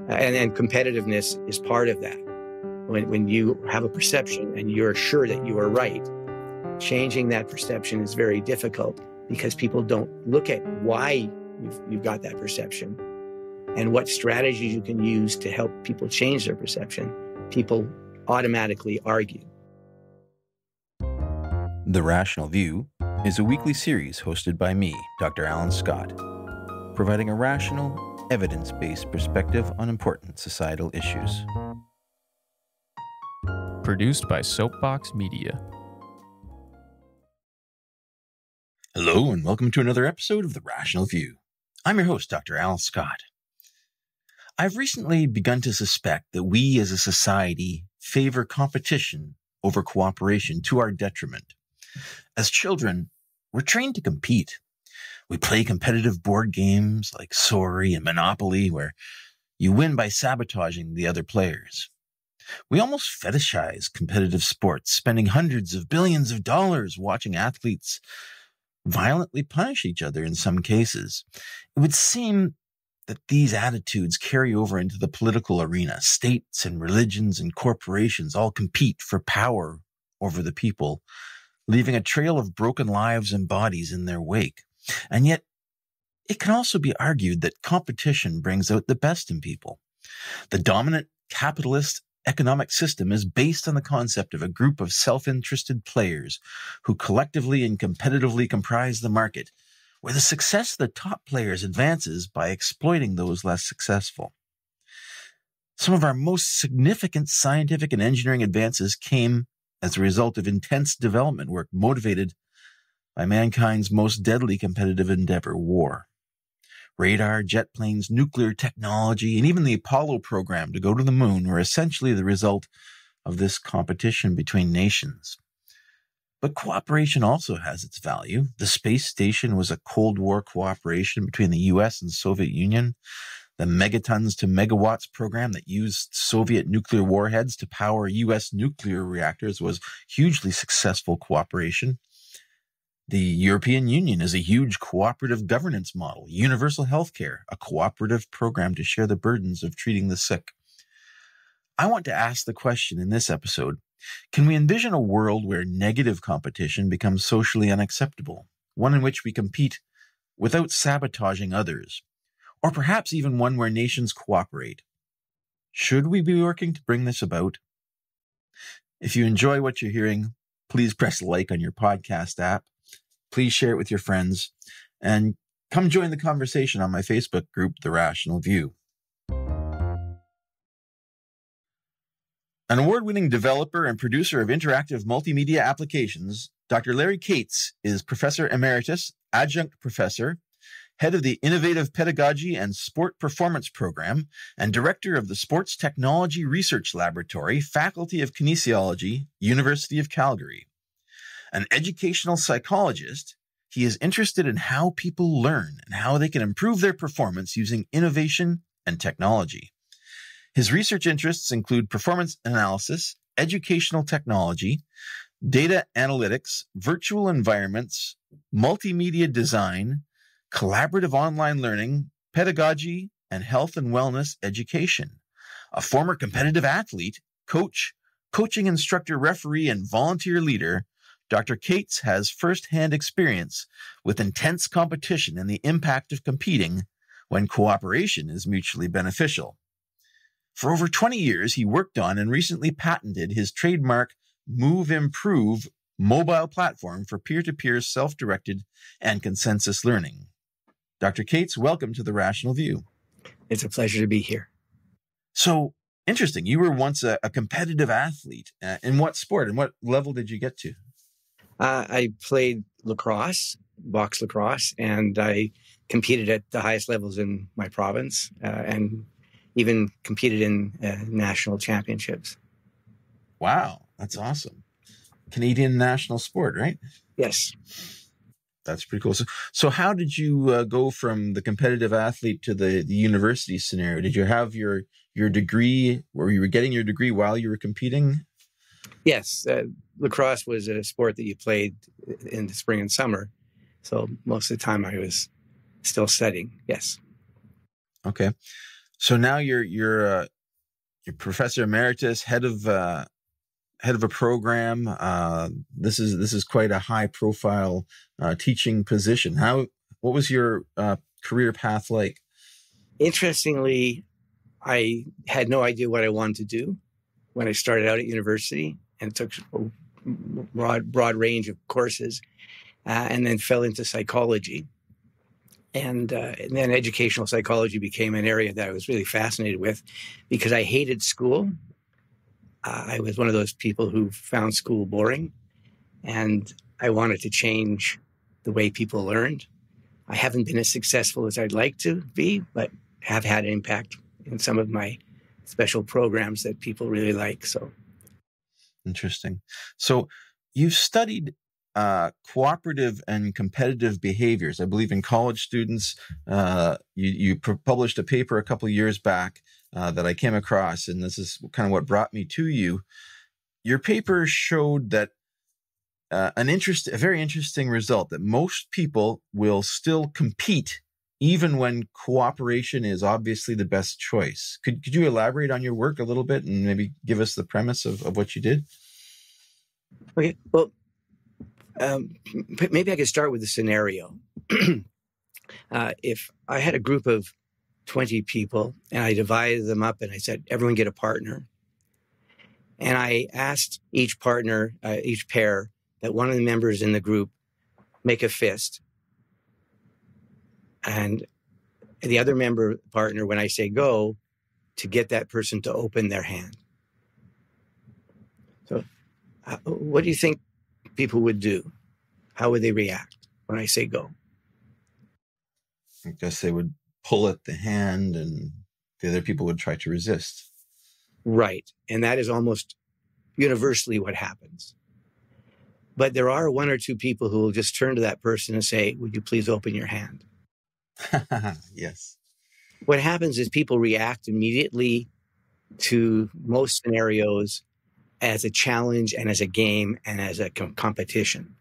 And competitiveness is part of that. When you have a perception and you're sure that you are right, changing that perception is very difficult because people don't look at why you've got that perception and what strategies you can use to help people change their perception. People automatically argue. The Rational View is a weekly series hosted by me, Dr. Alan Scott, providing a rational, evidence-based perspective on important societal issues. Produced by Soapbox Media. Hello, and welcome to another episode of The Rational View. I'm your host, Dr. Alan Scott. I've recently begun to suspect that we as a society favor competition over cooperation to our detriment. As children, we're trained to compete. We play competitive board games like Sorry and Monopoly, where you win by sabotaging the other players. We almost fetishize competitive sports, spending hundreds of billions of dollars watching athletes violently punish each other in some cases. It would seem that these attitudes carry over into the political arena. States and religions and corporations all compete for power over the people, leaving a trail of broken lives and bodies in their wake. And yet, it can also be argued that competition brings out the best in people. The dominant capitalist economic system is based on the concept of a group of self-interested players who collectively and competitively comprise the market, where the success of the top players advances by exploiting those less successful. Some of our most significant scientific and engineering advances came as a result of intense development work motivated by mankind's most deadly competitive endeavor, war. Radar, jet planes, nuclear technology, and even the Apollo program to go to the moon were essentially the result of this competition between nations. But cooperation also has its value. The space station was a Cold War cooperation between the US and Soviet Union. The Megatonnes to Megawatts program that used Soviet nuclear warheads to power US nuclear reactors was hugely successful cooperation. The European Union is a huge cooperative governance model. Universal healthcare, a cooperative program to share the burdens of treating the sick. I want to ask the question in this episode, can we envision a world where negative competition becomes socially unacceptable? One in which we compete without sabotaging others? Or perhaps even one where nations cooperate? Should we be working to bring this about? If you enjoy what you're hearing, please press like on your podcast app. Please share it with your friends, and come join the conversation on my Facebook group, The Rational View. An award-winning developer and producer of interactive multimedia applications, Dr. Larry Katz is Professor Emeritus, Adjunct Professor, Head of the Innovative Pedagogy and Sport Performance Program, and Director of the Sports Technology Research Laboratory, Faculty of Kinesiology, University of Calgary. An educational psychologist, he is interested in how people learn and how they can improve their performance using innovation and technology. His research interests include performance analysis, educational technology, data analytics, virtual environments, multimedia design, collaborative online learning, pedagogy, and health and wellness education. A former competitive athlete, coach, coaching instructor, referee, and volunteer leader, Dr. Katz has first-hand experience with intense competition and the impact of competing when cooperation is mutually beneficial. For over 20 years, he worked on and recently patented his trademark Move Improve mobile platform for peer-to-peer self-directed and consensus learning. Dr. Katz, welcome to The Rational View. It's a pleasure to be here. So, interesting. You were once a competitive athlete. In what sport and what level did you get to? I played lacrosse, box lacrosse, and I competed at the highest levels in my province and even competed in national championships. Wow, that's awesome. Canadian national sport, right? Yes. That's pretty cool. So how did you go from the competitive athlete to the university scenario? Did you have your degree, or you were getting your degree while you were competing? Yes. Lacrosse was a sport that you played in the spring and summer. So most of the time I was still studying. Yes. Okay. So now you're professor emeritus, head of a program. This is quite a high profile teaching position. What was your career path like? Interestingly, I had no idea what I wanted to do when I started out at university, and took a broad range of courses, and then fell into psychology. And then educational psychology became an area that I was really fascinated with, because I hated school. I was one of those people who found school boring, and I wanted to change the way people learned. I haven't been as successful as I'd like to be, but have had an impact in some of my special programs that people really like. So interesting. So you've studied cooperative and competitive behaviors. I believe in college students, you published a paper a couple of years back that I came across, and this is kind of what brought me to you. Your paper showed that a very interesting result, that most people will still compete even when cooperation is obviously the best choice. Could you elaborate on your work a little bit and maybe give us the premise of what you did? Okay, well, maybe I could start with a scenario. If I had a group of 20 people and I divided them up and I said, everyone get a partner. And I asked each partner, each pair, that one of the members in the group make a fist. And the other partner, when I say go, to get that person to open their hand. So what do you think people would do? How would they react when I say go? I guess they would pull at the hand and the other people would try to resist. Right. And that is almost universally what happens. But there are one or two people who will just turn to that person and say, would you please open your hand? Yes. What happens is people react immediately to most scenarios as a challenge and as a game and as a competition.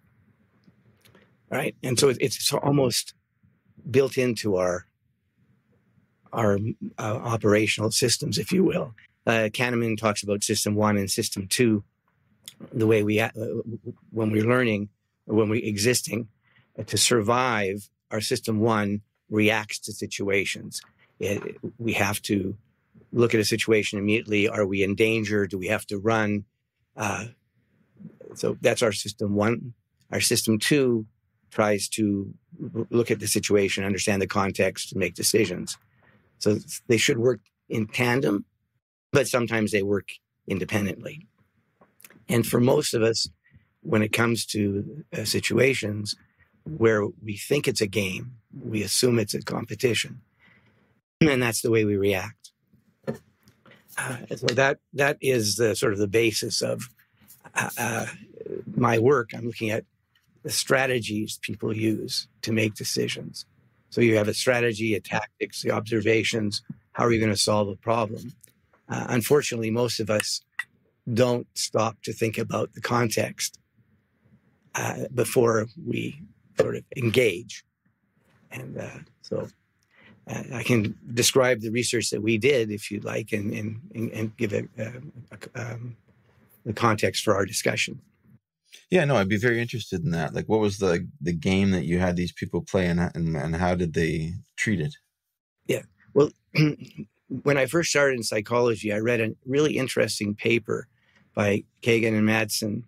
Right. And so it's almost built into our operational systems, if you will. Kahneman talks about system 1 and system 2, the way when we're learning or when we're existing, to survive, our system 1 reacts to situations. We have to look at a situation immediately. Are we in danger? Do we have to run? So that's our system 1. Our system 2 tries to look at the situation, understand the context, and make decisions. So they should work in tandem, but sometimes they work independently. And for most of us, when it comes to situations where we think it's a game, we assume it's a competition, and that's the way we react. So that is the sort of the basis of my work. I'm looking at the strategies people use to make decisions. So you have a strategy, a tactics, the observations. How are you going to solve a problem? Unfortunately, most of us don't stop to think about the context before we sort of engage. And so I can describe the research that we did, if you'd like, and give the context for our discussion. Yeah, no, I'd be very interested in that. Like, what was the game that you had these people play, and how did they treat it? Yeah, well, when I first started in psychology, I read a really interesting paper by Kagan and Madsen,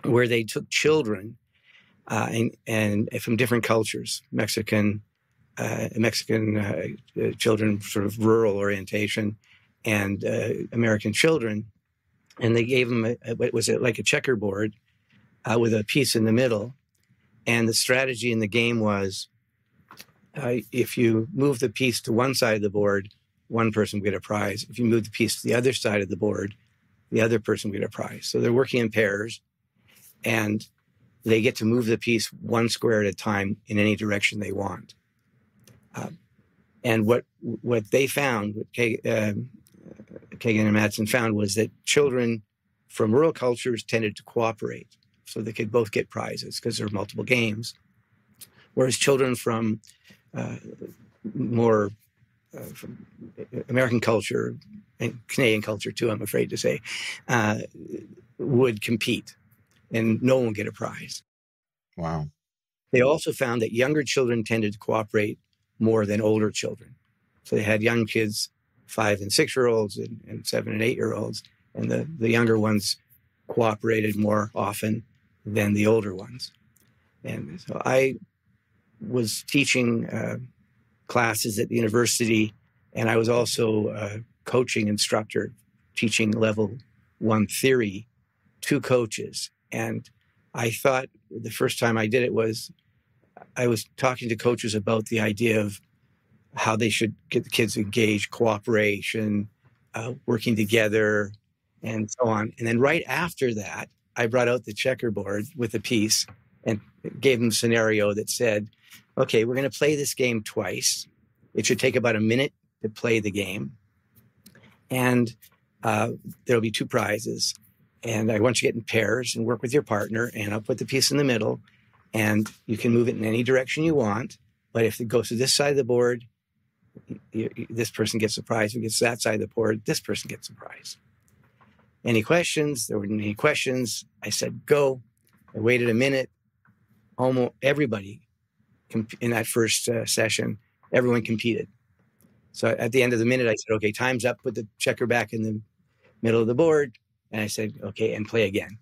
where they took children and from different cultures, Mexican children, sort of rural orientation, and American children, and they gave them like a checkerboard with a piece in the middle, and the strategy in the game was if you move the piece to one side of the board, one person will get a prize. If you move the piece to the other side of the board, the other person will get a prize. So they're working in pairs, and they get to move the piece one square at a time in any direction they want. And what they found, what Kagan and Madsen found, was that children from rural cultures tended to cooperate, so they could both get prizes because there are multiple games. Whereas children from more from American culture and Canadian culture too, I'm afraid to say, would compete and no one would get a prize. Wow. They also found that younger children tended to cooperate more than older children. So they had young kids, 5 and 6-year-olds and 7 and 8-year-olds, and the younger ones cooperated more often than the older ones. And so I was teaching classes at the university, and I was also a coaching instructor, teaching level 1 theory to coaches. And I thought the first time I did it was I was talking to coaches about the idea of how they should get the kids engaged, cooperation, working together, and so on. And then right after that, I brought out the checkerboard with a piece and gave them a scenario that said, okay, we're going to play this game twice. It should take about a minute to play the game. And there'll be 2 prizes. And I want you to get in pairs and work with your partner. And I'll put the piece in the middle. And you can move it in any direction you want. But if it goes to this side of the board, this person gets a prize. If it gets to that side of the board, this person gets a prize. Any questions? There weren't any questions. I said, go. I waited a minute. Almost everybody in that first session, everyone competed. So at the end of the minute, I said, okay, time's up. Put the checker back in the middle of the board. And I said, okay, and play again.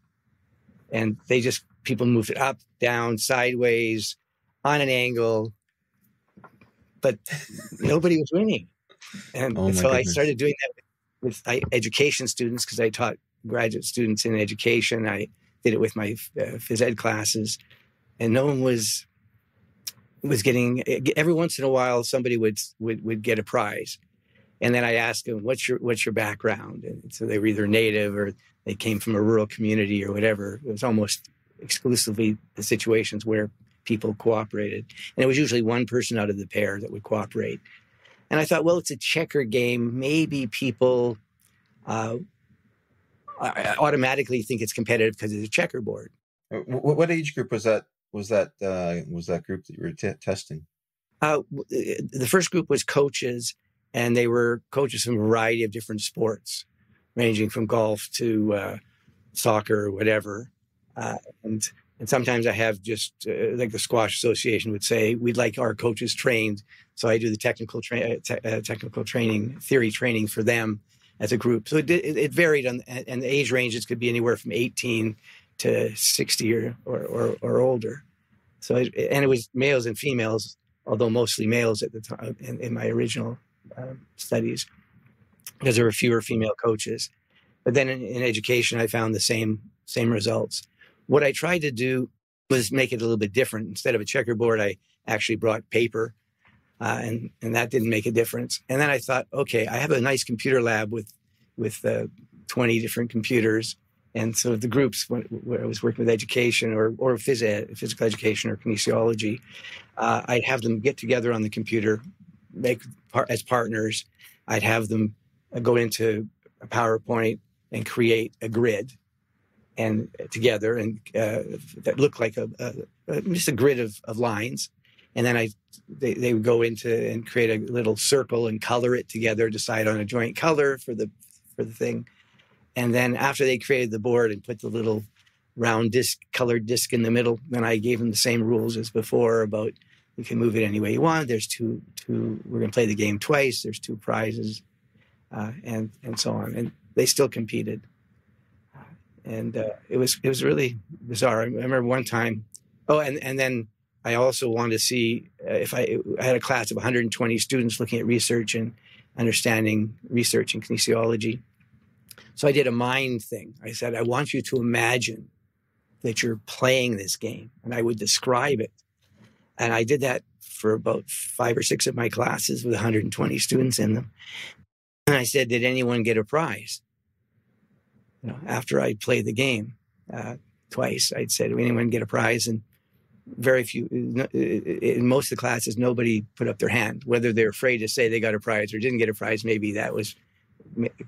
And people moved it up, down, sideways, on an angle, but nobody was winning. And so I started doing that with education students, because I taught graduate students in education. I did it with my phys ed classes, and no one was getting. Every once in a while, somebody would get a prize, and then I asked them, "What's your background?" And so they were either native or they came from a rural community or whatever. It was almost exclusively the situations where people cooperated, and it was usually one person out of the pair that would cooperate. And I thought, well, it's a checker game. Maybe people automatically think it's competitive because it's a checkerboard. What age group was that? Was that group that you were testing? The first group was coaches, and they were coaches from a variety of different sports, ranging from golf to soccer or whatever. And sometimes I have just like the Squash Association would say, we'd like our coaches trained. So I do the technical training, theory training for them as a group. So it varied, and the age ranges could be anywhere from 18 to 60 or older. So it was males and females, although mostly males at the time in my original studies, because there were fewer female coaches. But then in education, I found the same results. What I tried to do was make it a little bit different. Instead of a checkerboard, I actually brought paper, and that didn't make a difference. And then I thought, okay, I have a nice computer lab with 20 different computers. And so the groups, when I was working with education or physical education or kinesiology, I'd have them get together on the computer, as partners. I'd have them go into a PowerPoint and create a grid and together, and that looked like just a grid of lines. And then they would go into and create a little circle and color it together, decide on a joint color for the thing. And then after they created the board and put the little round colored disc in the middle, then I gave them the same rules as before about you can move it any way you want. There's two. We're going to play the game twice. There's 2 prizes, and so on. And they still competed. And it was really bizarre. I remember one time. Oh, and then I also wanted to see if I had a class of 120 students looking at research and understanding research in kinesiology. So I did a mind thing. I said, I want you to imagine that you're playing this game, and I would describe it. And I did that for about 5 or 6 of my classes with 120 students in them. And I said, did anyone get a prize? After I played the game twice, I'd say, did anyone get a prize? And very few, in most of the classes, nobody put up their hand. Whether they're afraid to say they got a prize or didn't get a prize, maybe that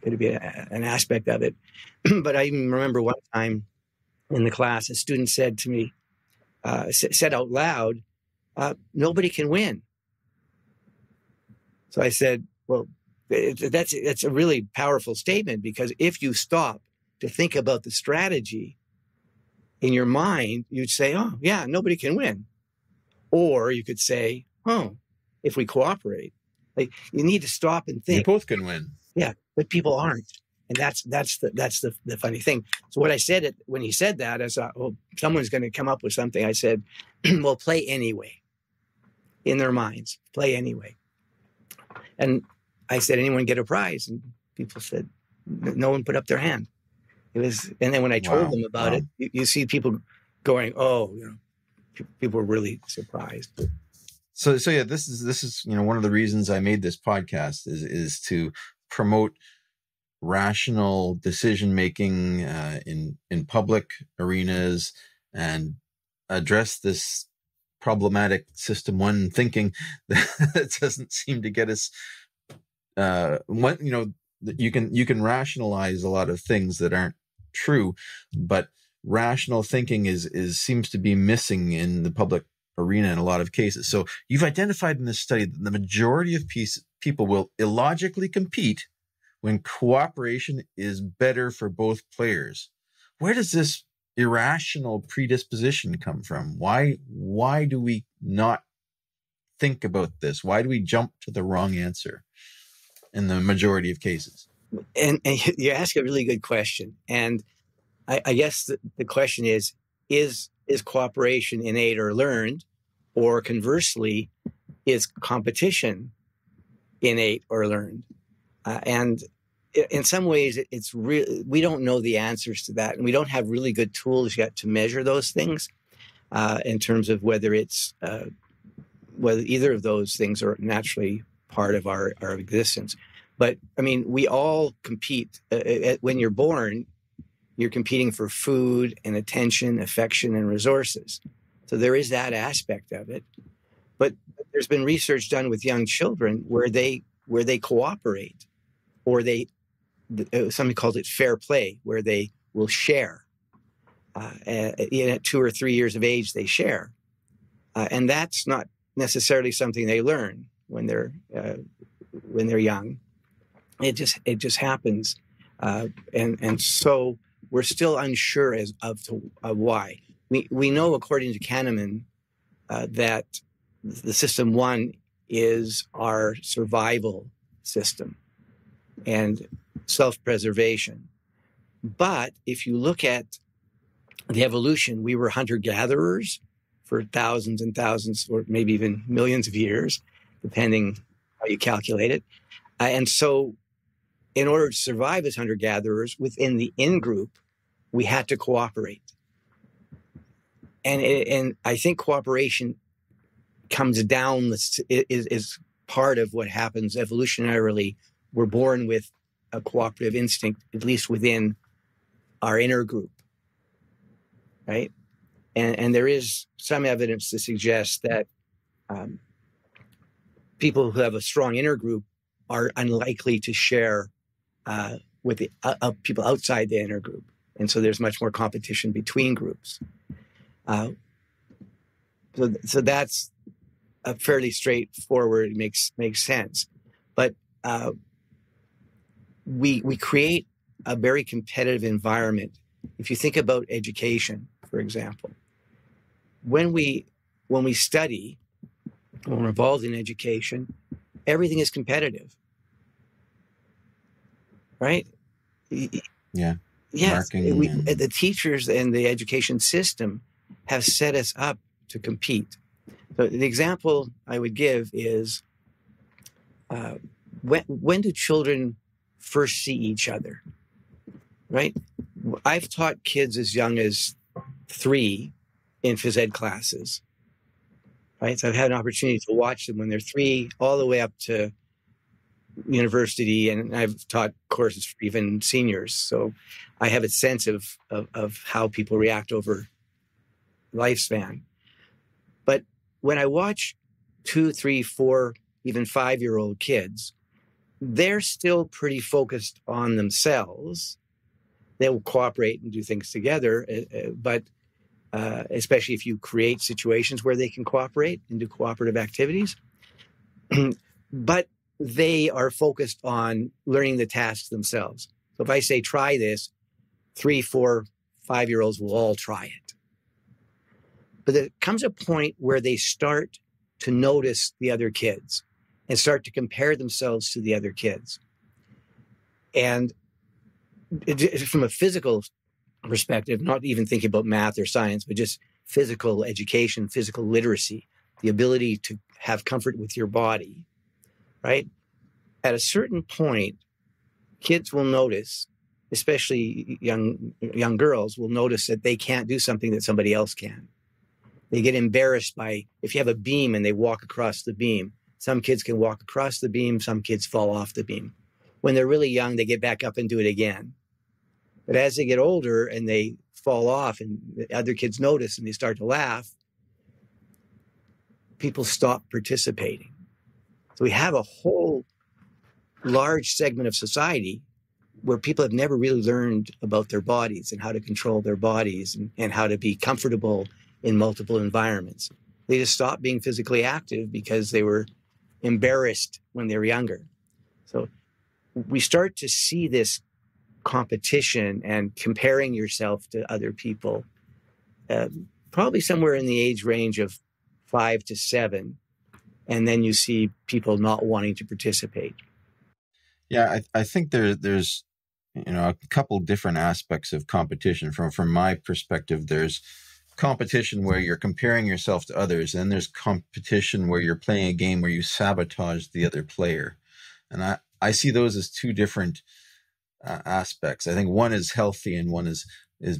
could be an aspect of it. But I even remember one time in the class, a student said to me, said out loud, nobody can win. So I said, well, that's a really powerful statement, because if you stop to think about the strategy in your mind, you'd say, oh, yeah, nobody can win. Or you could say, oh, if we cooperate. Like, you need to stop and think. You both can win. Yeah, but people aren't. And that's the funny thing. So what I said when he said that, I thought, well, someone's going to come up with something. I said, well, play anyway. In their minds, play anyway. And I said, anyone get a prize? And people said, no one put up their hand. It was, and then when I told them about it, you see people going, oh, people were really surprised. So yeah, this is one of the reasons I made this podcast is to promote rational decision making in public arenas and address this problematic system one thinking that doesn't seem to get us. You can rationalize a lot of things that aren't true, but rational thinking seems to be missing in the public arena in a lot of cases. So you've identified in this study that the majority of people will illogically compete when cooperation is better for both players. Where does this irrational predisposition come from? Why do we not think about this? Why do we jump to the wrong answer in the majority of cases? And you ask a really good question. And I guess the question is cooperation innate or learned? Or conversely, is competition innate or learned? And in some ways, it's really, we don't know the answers to that. And we don't have really good tools yet to measure those things in terms of whether either of those things are naturally part of our existence. But I mean, we all compete. When you're born, you're competing for food and attention, affection, and resources. So there is that aspect of it. But there's been research done with young children where they cooperate, or somebody calls it fair play, where they will share. At 2 or 3 years of age, they share, and that's not necessarily something they learn when they're young. It just happens, and so we're still unsure of why. We know, according to Kahneman, that the system one is our survival system and self-preservation. But if you look at the evolution, we were hunter-gatherers for thousands and thousands, or maybe even millions of years, depending how you calculate it. And so in order to survive as hunter-gatherers within the in-group, we had to cooperate. And I think cooperation comes down, is part of what happens evolutionarily. We're born with a cooperative instinct, at least within our inner group, right? And there is some evidence to suggest that people who have a strong inner group are unlikely to share with the people outside the inner group. And so there's much more competition between groups. So that's a fairly straightforward, makes sense. But we create a very competitive environment. If you think about education, for example, when we study, when we're involved in education, everything is competitive, right? Yeah. Yes, the teachers and the education system have set us up to compete. So the example I would give is when do children first see each other, right? I've taught kids as young as 3 in phys ed classes, right? So I've had an opportunity to watch them when they're 3 all the way up to university, and I've taught courses for even seniors. So I have a sense of how people react over lifespan. But when I watch 2, 3, 4, even 5-year-old kids, they're still pretty focused on themselves. They will cooperate and do things together, but especially if you create situations where they can cooperate and do cooperative activities. But they are focused on learning the tasks themselves. So if I say, try this, 3, 4, 5-year-olds will all try it. But there comes a point where they start to notice the other kids and start to compare themselves to the other kids. And from a physical perspective, not even thinking about math or science, but just physical education, physical literacy, the ability to have comfort with your body, right? At a certain point, kids will notice, especially young girls will notice that they can't do something that somebody else can. They get embarrassed by, if you have a beam and they walk across the beam, some kids can walk across the beam, some kids fall off the beam. When they're really young, they get back up and do it again. But as they get older and they fall off and the other kids notice and they start to laugh, people stop participating. So we have a whole large segment of society where people have never really learned about their bodies and how to control their bodies and how to be comfortable in multiple environments. They just stopped being physically active because they were embarrassed when they were younger. So we start to see this competition and comparing yourself to other people, probably somewhere in the age range of 5 to 7. And then you see people not wanting to participate. Yeah, I think there's a couple different aspects of competition. From my perspective, there's competition where you're comparing yourself to others, and there's competition where you're playing a game where you sabotage the other player. And I see those as two different aspects. I think one is healthy and one is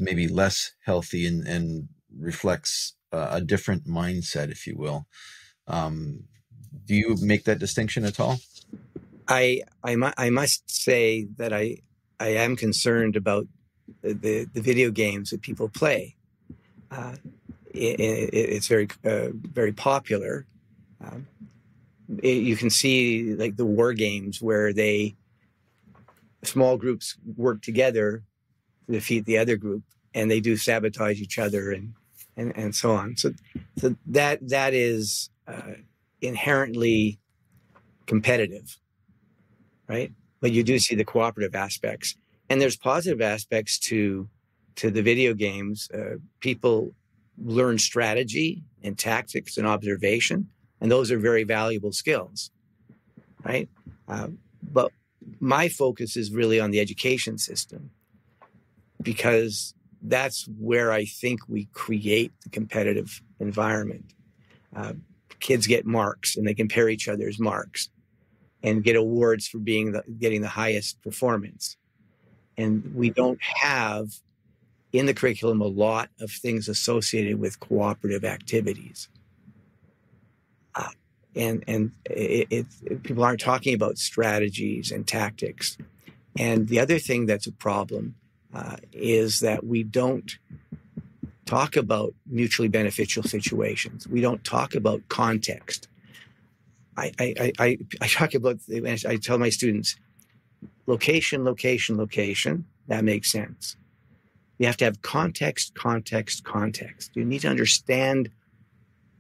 maybe less healthy and reflects a different mindset, if you will. Do you make that distinction at all? I must say that I am concerned about the video games that people play. It's very popular. You can see like the war games where small groups work together to defeat the other group, and they do sabotage each other and so on. So that is inherently competitive, right? But you do see the cooperative aspects, and there's positive aspects to the video games. People learn strategy and tactics and observation, and those are very valuable skills, right? But my focus is really on the education system, because that's where I think we create the competitive environment. Kids get marks and they compare each other's marks and get awards for getting the highest performance. And we don't have in the curriculum a lot of things associated with cooperative activities. And people aren't talking about strategies and tactics. And the other thing that's a problem is that we don't talk about mutually beneficial situations. We don't talk about context. I talk about, I tell my students, location, location, location. That makes sense. You have to have context, context, context. You need to understand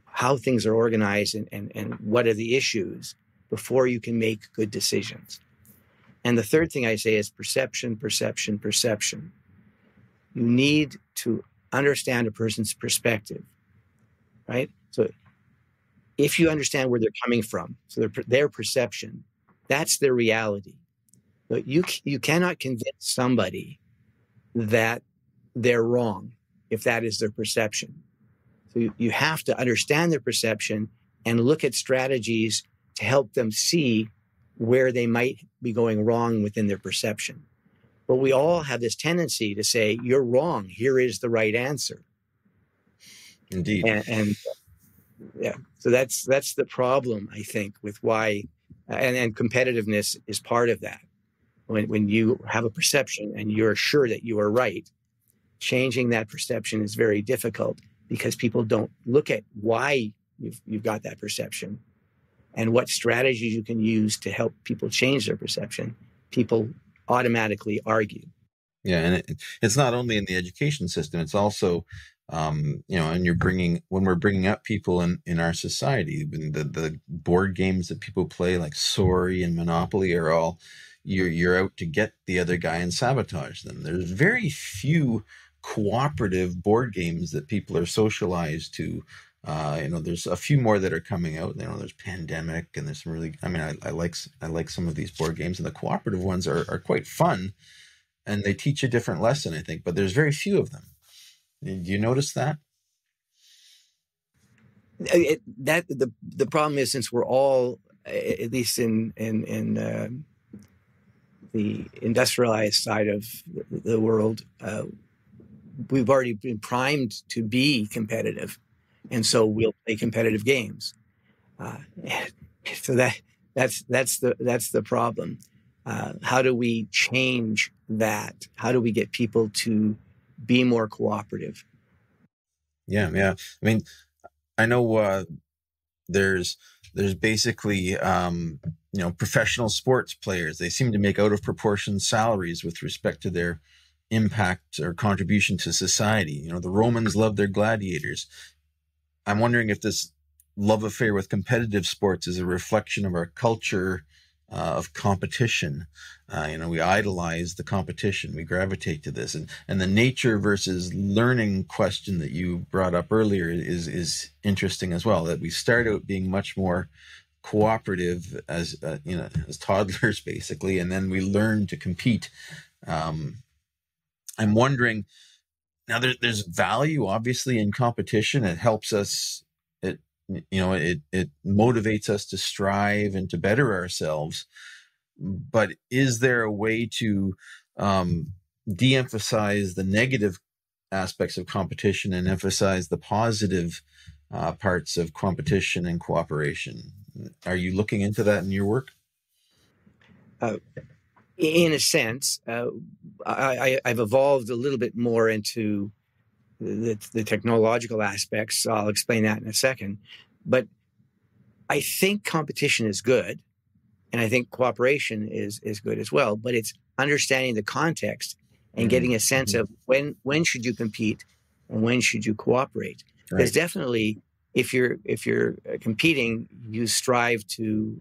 how things are organized and what are the issues before you can make good decisions. And the third thing I say is perception, perception, perception. You need to understand a person's perspective, right? So if you understand where they're coming from, so their perception, that's their reality. But you cannot convince somebody that they're wrong if that is their perception. So you have to understand their perception and look at strategies to help them see where they might be going wrong within their perception. But we all have this tendency to say, you're wrong, here is the right answer. Indeed. And yeah, so that's the problem, I think, with why, and competitiveness is part of that. When you have a perception and you're sure that you are right, changing that perception is very difficult because people don't look at why you've got that perception and what strategies you can use to help people change their perception. People automatically argue. Yeah, and it's not only in the education system, it's also And when we're bringing up people in our society, the board games that people play like Sorry and Monopoly are all, you're out to get the other guy and sabotage them. There's very few cooperative board games that people are socialized to. There's a few more that are coming out. There's Pandemic, and there's some really, I like some of these board games, and the cooperative ones are quite fun, and they teach a different lesson, I think, but there's very few of them. Do you notice that? The problem is, since we're all, at least in the industrialized side of the world, we've already been primed to be competitive, and so we'll play competitive games. So that's the problem. How do we change that? How do we get people to be more cooperative? Yeah. I know there's basically professional sports players. They seem to make out of proportion salaries with respect to their impact or contribution to society. The Romans loved their gladiators. I'm wondering if this love affair with competitive sports is a reflection of our culture of competition. We idolize the competition. We gravitate to this, and the nature versus learning question that you brought up earlier is interesting as well. That we start out being much more cooperative as toddlers, basically, and then we learn to compete. I'm wondering now. There's value, obviously, in competition. It helps us. It motivates us to strive and to better ourselves. But is there a way to de-emphasize the negative aspects of competition and emphasize the positive parts of competition and cooperation? Are you looking into that in your work? In a sense, I've evolved a little bit more into the technological aspects. I'll explain that in a second. But I think competition is good, and I think cooperation is good as well. But it's understanding the context and getting a sense of when should you compete and when should you cooperate. Because definitely, if you're competing, you strive to.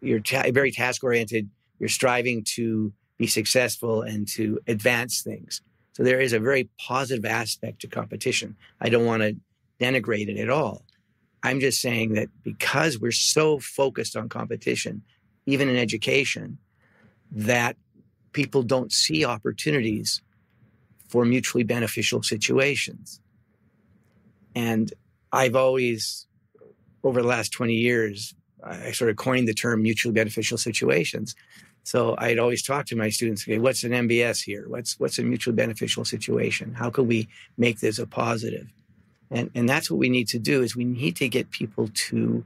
You're very task oriented. You're striving to be successful and to advance things. So there is a very positive aspect to competition. I don't want to denigrate it at all. I'm just saying that because we're so focused on competition, even in education, that people don't see opportunities for mutually beneficial situations. And I've always, over the last 20 years, I sort of coined the term mutually beneficial situations. So I'd always talk to my students, okay, what's an MBS here? What's a mutually beneficial situation? How can we make this a positive? And that's what we need to do, is we need to get people to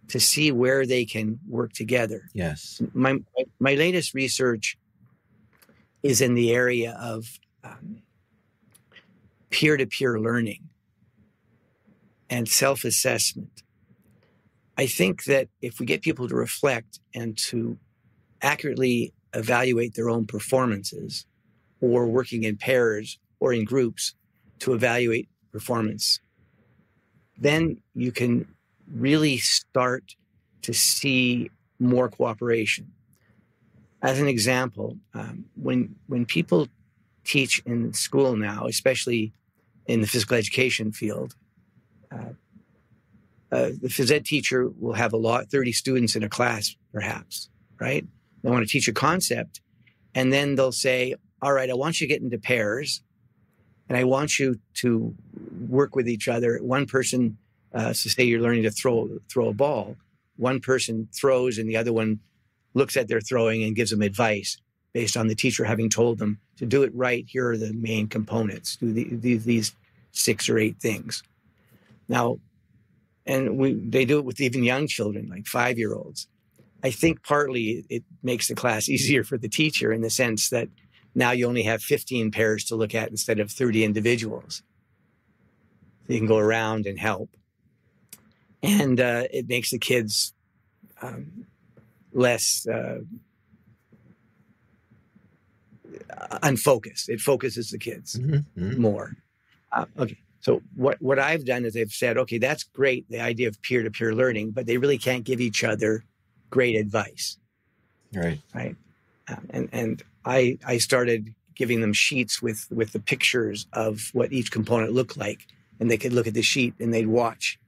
see where they can work together. Yes. My latest research is in the area of peer-to-peer learning and self-assessment. I think that if we get people to reflect and to accurately evaluate their own performances, or working in pairs or in groups to evaluate performance, then you can really start to see more cooperation. As an example, when people teach in school now, especially in the physical education field, the phys ed teacher will have 30 students in a class, perhaps, right? They want to teach a concept, and then they'll say, all right, I want you to get into pairs, and I want you to work with each other. One person, so say you're learning to throw a ball, one person throws and the other one looks at their throwing and gives them advice based on the teacher having told them to do it right. Here are the main components. Do these 6 or 8 things. Now, and they do it with even young children, like 5-year-olds. I think partly it makes the class easier for the teacher in the sense that now you only have 15 pairs to look at instead of 30 individuals. So you can go around and help. And it makes the kids less unfocused. It focuses the kids more. Okay. So what I've done is I've said, okay, that's great, the idea of peer-to-peer learning, but they really can't give each other great advice. Right. Right. And I started giving them sheets with the pictures of what each component looked like. And they could look at the sheet and they'd watch.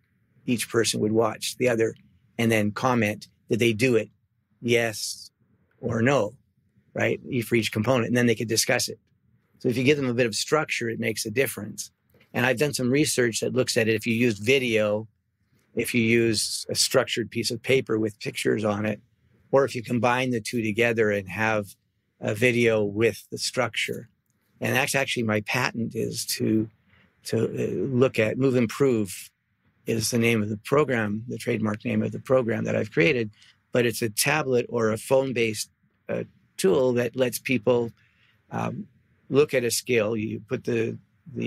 Each person would watch the other and then comment, did they do it? Yes or no, right? For each component. And then they could discuss it. So if you give them a bit of structure, it makes a difference. And I've done some research that looks at it. If you use video, if you use a structured piece of paper with pictures on it, or if you combine the two together and have a video with the structure. And that's actually my patent is to look at Move Improve is the name of the program, the trademark name of the program that I've created. But it's a tablet or a phone-based tool that lets people look at a skill. You put the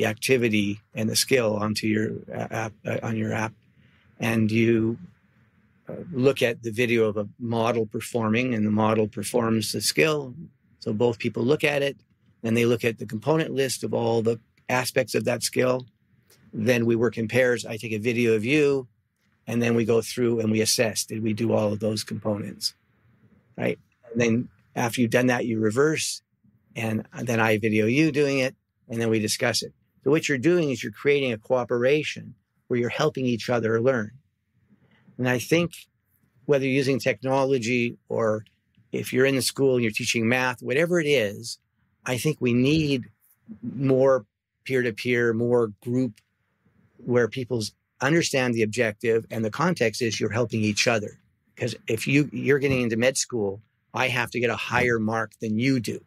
activity and the skill onto your app, and you look at the video of a model performing, and the model performs the skill. So both people look at it, and they look at the component list of all the aspects of that skill. Then we work in pairs. I take a video of you, and then we go through and we assess, did we do all of those components, right? And then after you've done that, you reverse, and then I video you doing it, and then we discuss it. So what you're doing is you're creating a cooperation where you're helping each other learn. And I think whether you're using technology or if you're in the school and you're teaching math, whatever it is, I think we need more peer-to-peer, more group where people understand the objective and the context is you're helping each other. Because if you're getting into med school, I have to get a higher mark than you do,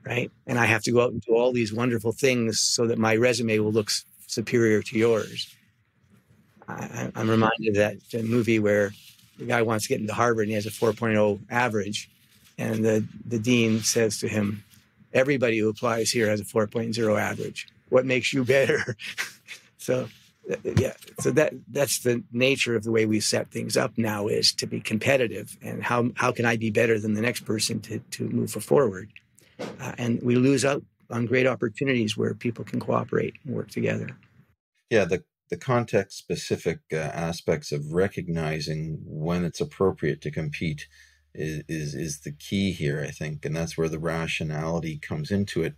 right? And I have to go out and do all these wonderful things so that my resume will look superior to yours. I'm reminded of that movie where the guy wants to get into Harvard and he has a 4.0 average. And the dean says to him, everybody who applies here has a 4.0 average. What makes you better? So that's the nature of the way we set things up now, is to be competitive. And how can I be better than the next person to move forward? And we lose out on great opportunities where people can cooperate and work together. Yeah, the context-specific aspects of recognizing when it's appropriate to compete is the key here, I think, and that's where the rationality comes into it.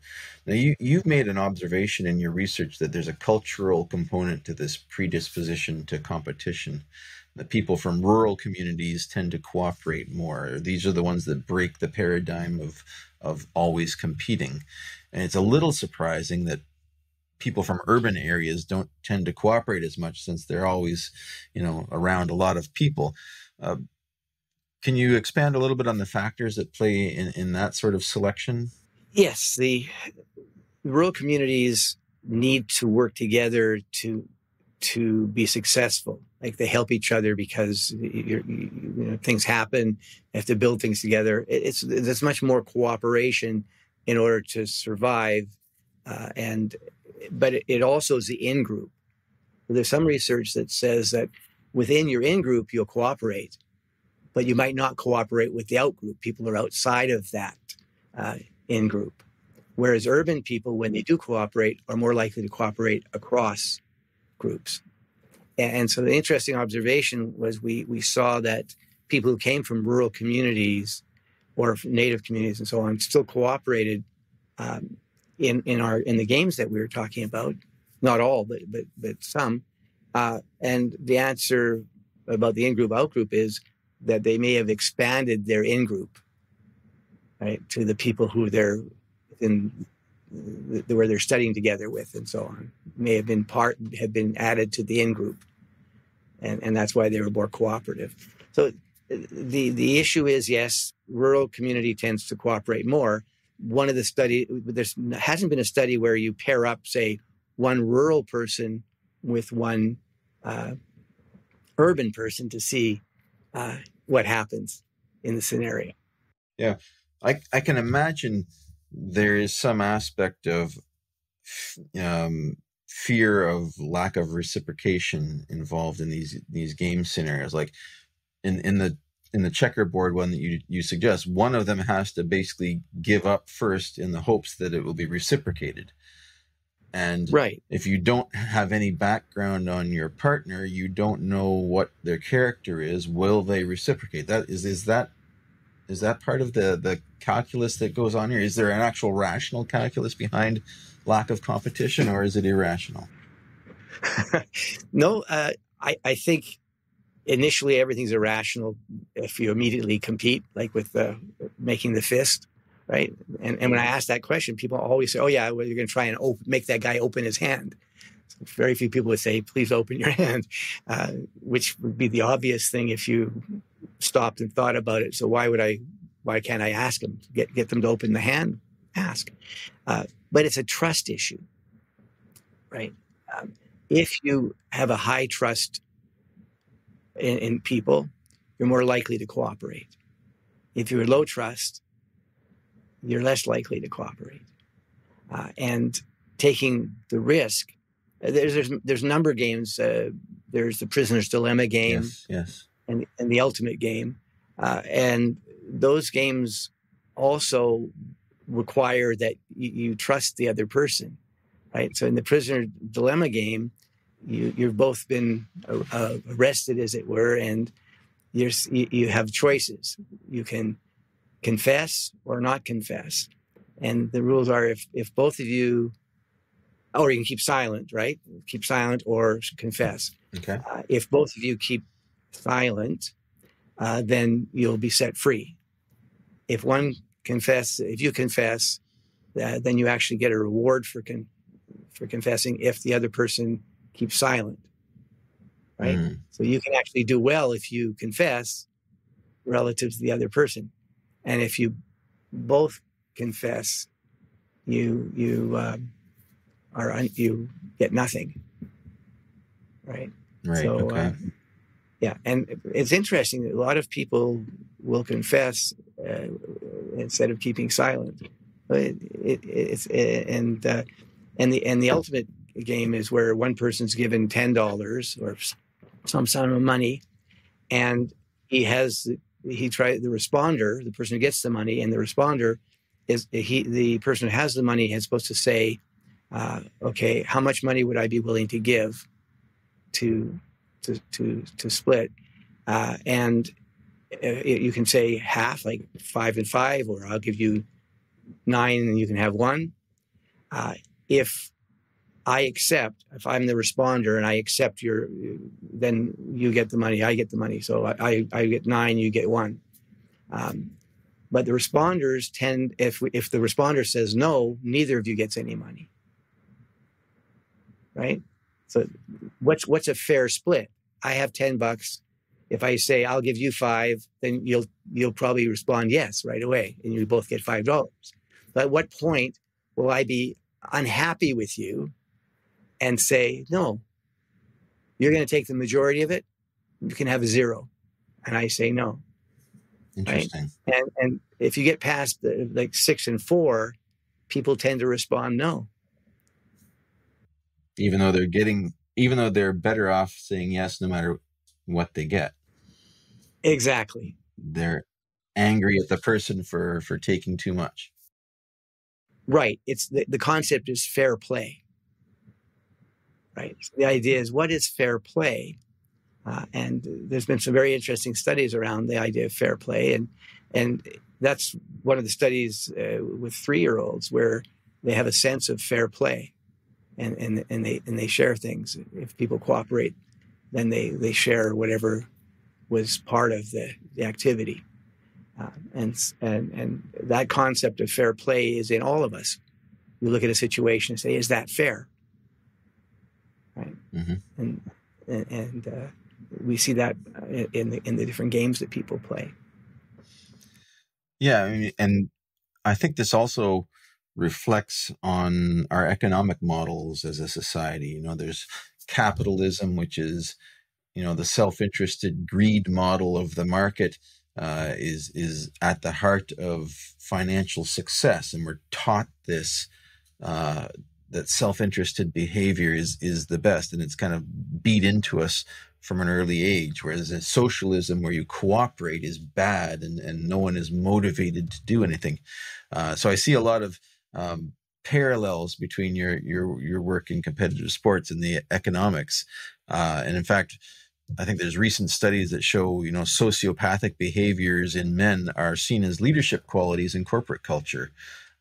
Now, you've made an observation in your research that there's a cultural component to this predisposition to competition, that people from rural communities tend to cooperate more. These are the ones that break the paradigm of always competing. And it's a little surprising that people from urban areas don't tend to cooperate as much, since they're always, around a lot of people. Can you expand a little bit on the factors that play in that sort of selection? Yes, the rural communities need to work together to be successful. Like, they help each other because things happen. They have to build things together. There's much more cooperation in order to survive, but it also is the in-group. There's some research that says that within your in-group, you'll cooperate, but you might not cooperate with the out-group. People are outside of that in-group. Whereas urban people, when they do cooperate, are more likely to cooperate across groups. And so the interesting observation was we saw that people who came from rural communities or native communities and so on still cooperated in the games that we were talking about. Not all, but some. And the answer about the in-group, out-group is that they may have expanded their in-group, right, to the people who they're where they're studying together with and so on. May have been added to the in-group. And that's why they were more cooperative. So the issue is, yes, rural community tends to cooperate more. One of the there hasn't been a study where you pair up, say, one rural person with one urban person to see what happens in the scenario. Yeah, I can imagine there is some aspect of fear of lack of reciprocation involved in these game scenarios. Like in the checkerboard one that you suggest, one of them has to basically give up first in the hopes that it will be reciprocated. And Right. if you don't have any background on your partner, you don't know what their character is. Will they reciprocate? Is that part of the calculus that goes on here? Is there an actual rational calculus behind lack of competition, or is it irrational? No, I think initially everything's irrational if you immediately compete, like with making the fist, right? And when I ask that question, people always say, "Oh yeah, well, you're going to try and make that guy open his hand." So very few people would say, "Please open your hand," which would be the obvious thing if you stopped and thought about it. So why can't I ask them? Get them to open the hand? Ask. But it's a trust issue, right? If you have a high trust in people, you're more likely to cooperate. If you're low trust, you're less likely to cooperate. And taking the risk, there's number games. There's the prisoner's dilemma game, yes. and the ultimate game, and those games also require that you trust the other person, right? So in the prisoner dilemma game, you've both been arrested, as it were, and you have choices. You can confess or not confess, and the rules are if both of you, or you can keep silent, right? Keep silent or confess. Okay. If both of you keep silent, then you'll be set free. If you confess, then you actually get a reward for confessing if the other person keeps silent, right? So you can actually do well if you confess relative to the other person, and if you both confess, you get nothing, right? Right. So, okay. Yeah, and it's interesting that a lot of people will confess instead of keeping silent. The ultimate game is where one person's given $10 or some sum of money, and the responder, the person who gets the money, and the responder is the person who has the money is supposed to say, okay, how much money would I be willing to give to split? And you can say half, like 5 and 5, or I'll give you 9 and you can have 1. If I'm the responder and I accept then you get the money, I get the money. So I get 9, you get 1. But the responders tend, if the responder says no, neither of you gets any money, right? So what's a fair split? I have $10. If I say I'll give you 5, then you'll probably respond yes right away, and you both get $5. But at what point will I be unhappy with you and say, no, you're going to take the majority of it, you can have a 0, and I say no. Interesting. Right? And if you get past like 6 and 4, people tend to respond no. Even though they're better off saying yes no matter what they get. Exactly. They're angry at the person for taking too much. Right. It's the concept is fair play. Right. So the idea is, what is fair play? And there's been some very interesting studies around the idea of fair play, and that's one of the studies with 3-year-olds where they have a sense of fair play, and they share things. If people cooperate, then they share whatever was part of the activity, and that concept of fair play is in all of us. We look at a situation and say, "Is that fair?" Right, and we see that in the different games that people play. Yeah, I mean, and I think this also reflects on our economic models as a society. There's capitalism, which is, the self-interested greed model of the market, is at the heart of financial success, and we're taught this. That self-interested behavior is the best, and it's kind of beat into us from an early age, whereas in socialism, where you cooperate, is bad, and no one is motivated to do anything. So I see a lot of parallels between your work in competitive sports and the economics. And in fact, I think there's recent studies that show, sociopathic behaviors in men are seen as leadership qualities in corporate culture.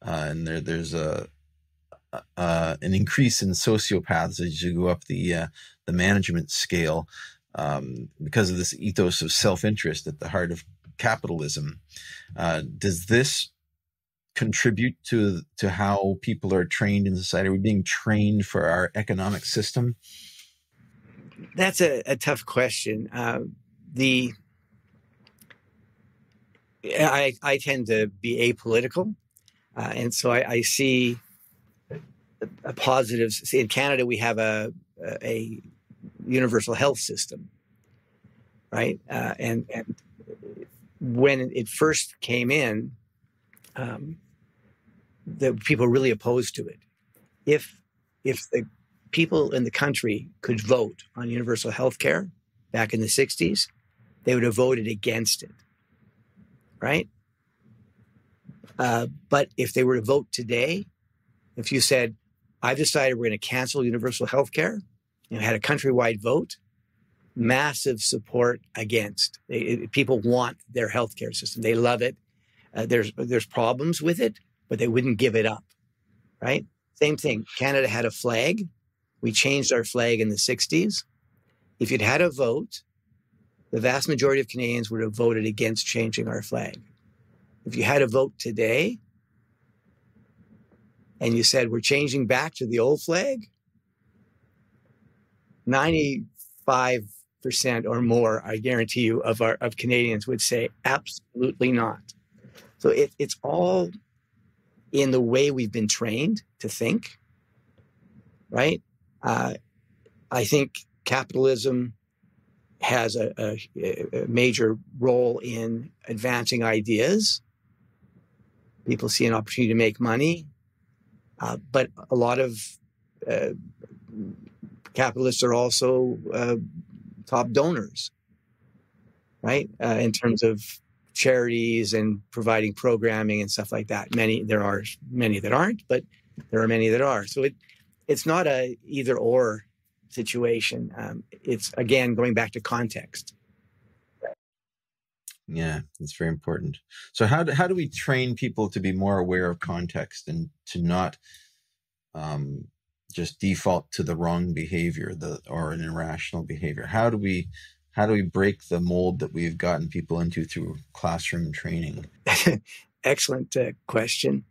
And there's an increase in sociopaths as you go up the management scale because of this ethos of self-interest at the heart of capitalism. Does this contribute to how people are trained in society? Are we being trained for our economic system? That's a tough question. I tend to be apolitical, and so I see a positive. See, in Canada, we have a universal health system, right? And when it first came in, the people were really opposed to it. If the people in the country could vote on universal health care back in the 60s, they would have voted against it, right? But if they were to vote today, if you said, I've decided we're going to cancel universal health care, had a countrywide vote, massive support against. People want their healthcare system. They love it. There's problems with it, but they wouldn't give it up, right? Same thing. Canada had a flag. We changed our flag in the 60s. If you'd had a vote, the vast majority of Canadians would have voted against changing our flag. If you had a vote today and you said, we're changing back to the old flag, 95% or more, I guarantee you, of Canadians would say absolutely not. So it's all in the way we've been trained to think, right? I think capitalism has a major role in advancing ideas. People see an opportunity to make money, but a lot of capitalists are also top donors, right? In terms of charities and providing programming and stuff like that. There are many that aren't, but there are many that are. So it's not a either or situation. It's, again, going back to context. Yeah, that's very important. So how do we train people to be more aware of context and to not just default to the wrong behavior or an irrational behavior? How do we break the mold that we've gotten people into through classroom training? Excellent question.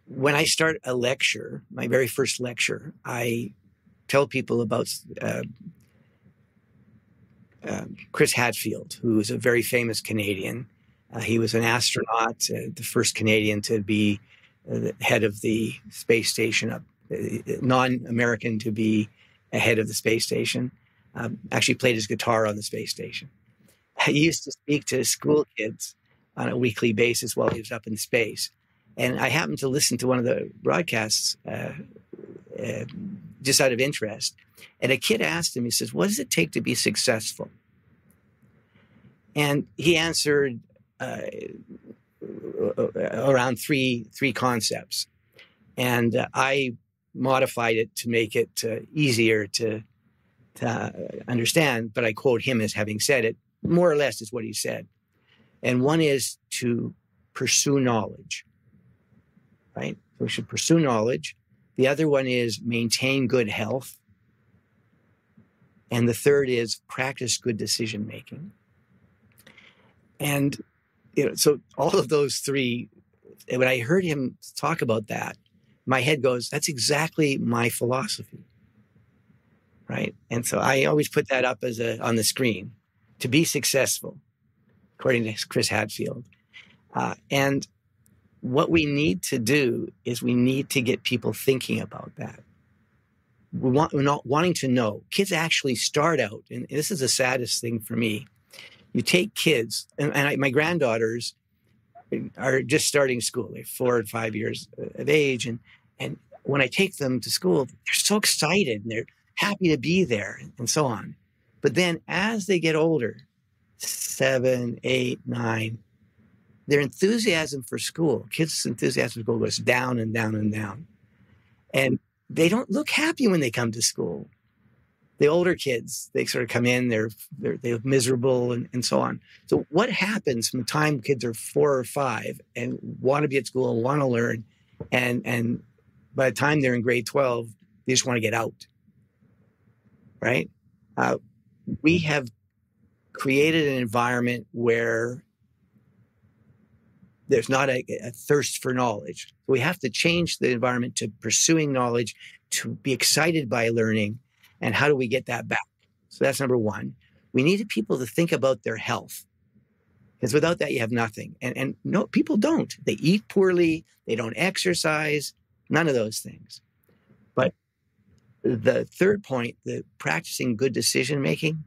When I start a lecture, my very first lecture, I tell people about Chris Hadfield, who is a very famous Canadian. He was an astronaut, the first Canadian to be the head of the space station, non-American to be ahead of the space station. Actually played his guitar on the space station. He used to speak to school kids on a weekly basis while he was up in space. And I happened to listen to one of the broadcasts just out of interest. And a kid asked him, he says, what does it take to be successful? And he answered around three concepts. And I modified it to make it easier to understand, but I quote him as having said it, more or less is what he said. And one is to pursue knowledge, right? We should pursue knowledge. The other one is maintain good health. And the third is practice good decision-making. And, so all of those three, when I heard him talk about that, my head goes, that's exactly my philosophy. Right. And so I always put that up on the screen to be successful, according to Chris Hadfield. And what we need to do is we need to get people thinking about that. We're not wanting to know. Kids actually start out, and this is the saddest thing for me. You take kids, and my granddaughters are just starting school. They're 4 and 5 years of age. And when I take them to school, they're so excited and they're happy to be there and so on. But then as they get older, 7, 8, 9, their enthusiasm for school, kids' enthusiasm for school goes down and down and down. And they don't look happy when they come to school. The older kids, they sort of come in, they look miserable and so on. So what happens from the time kids are 4 or 5 and want to be at school and want to learn, and by the time they're in grade 12, they just want to get out, right? We have created an environment where there's not a thirst for knowledge. We have to change the environment to pursuing knowledge, to be excited by learning. And how do we get that back? So that's number one. We need people to think about their health, because without that, you have nothing. And no, people don't. They eat poorly. They don't exercise. None of those things. But the third point, the practicing good decision making,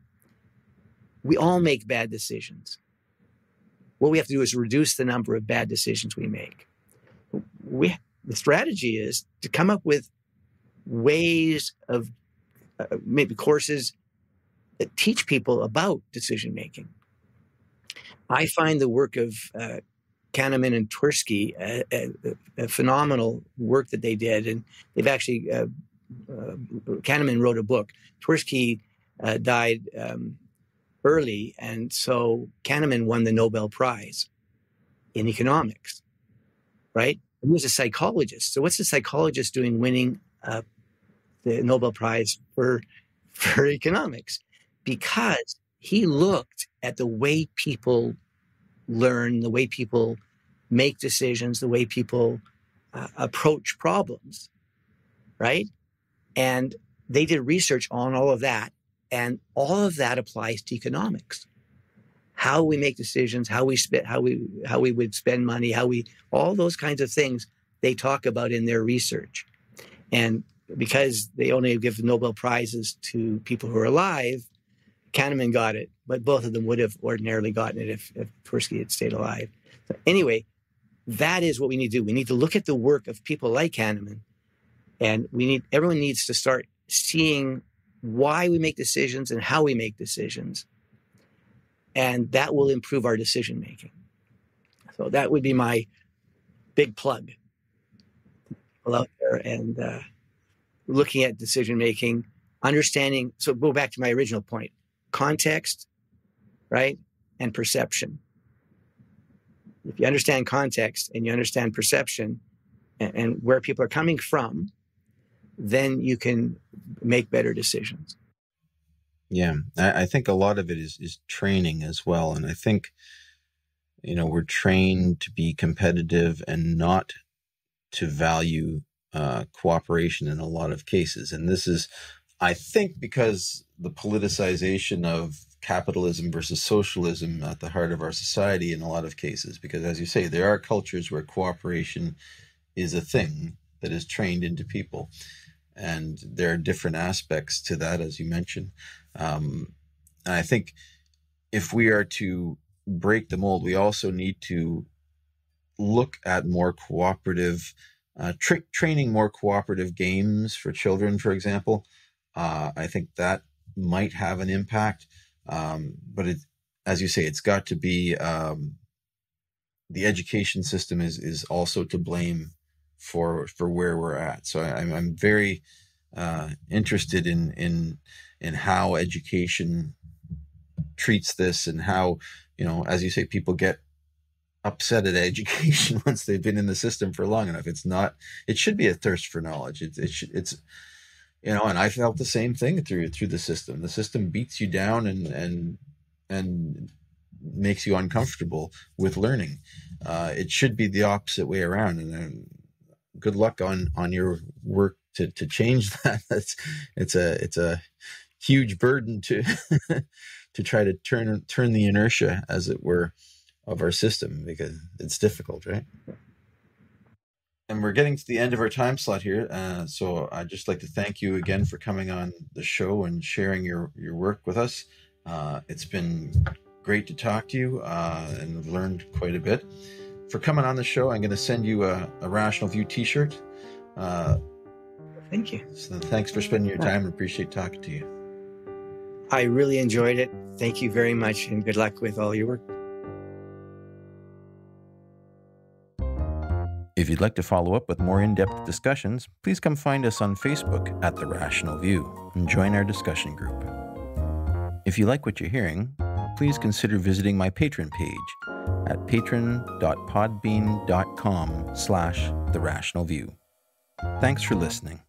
we all make bad decisions. What we have to do is reduce the number of bad decisions we make. The strategy is to come up with ways of maybe courses that teach people about decision making. I find the work of Kahneman and Tversky a phenomenal work that they did, and they've actually Kahneman wrote a book. Tversky died early, and so Kahneman won the Nobel Prize in economics, right? He was a psychologist. So what's a psychologist doing winning the Nobel Prize for economics? Because he looked at the way people learn, the way people make decisions, the way people approach problems, right? And they did research on all of that. And all of that applies to economics. How we make decisions, how we would spend money, all those kinds of things they talk about in their research. And because they only give Nobel Prizes to people who are alive, Kahneman got it, but both of them would have ordinarily gotten it if Tversky had stayed alive. So anyway, that is what we need to do. We need to look at the work of people like Kahneman, and everyone needs to start seeing why we make decisions and how we make decisions, and that will improve our decision making. So that would be my big plug. People out there and looking at decision making, understanding. So go back to my original point: context, right, and perception. If you understand context and you understand perception and where people are coming from, then you can make better decisions. Yeah, I think a lot of it is training as well. And I think, we're trained to be competitive and not to value cooperation in a lot of cases. And this is, I think, because the politicization of capitalism versus socialism at the heart of our society in a lot of cases. Because as you say, there are cultures where cooperation is a thing that is trained into people. And there are different aspects to that, as you mentioned. And I think if we are to break the mold, we also need to look at more cooperative, training more cooperative games for children, for example. I think that might have an impact. But as you say, it's got to be, the education system is also to blame for where we're at. So I'm very interested in how education treats this, and how, as you say, people get upset at education once they've been in the system for long enough. It should be a thirst for knowledge. It's and I felt the same thing through the system. The system beats you down and makes you uncomfortable with learning. It should be the opposite way around. And good luck on your work to change that. It's a huge burden to to try to turn the inertia, as it were, of our system, because it's difficult, right? And we're getting to the end of our time slot here. So I'd just like to thank you again for coming on the show and sharing your work with us. It's been great to talk to you, and I've learned quite a bit. For coming on the show, I'm going to send you a Rational View t-shirt. Thank you. So thanks for spending your time. I appreciate talking to you. I really enjoyed it. Thank you very much, and good luck with all your work. If you'd like to follow up with more in-depth discussions, please come find us on Facebook at The Rational View and join our discussion group. If you like what you're hearing, please consider visiting my Patreon page at patron.podbean.com/therationalview. Thanks for listening.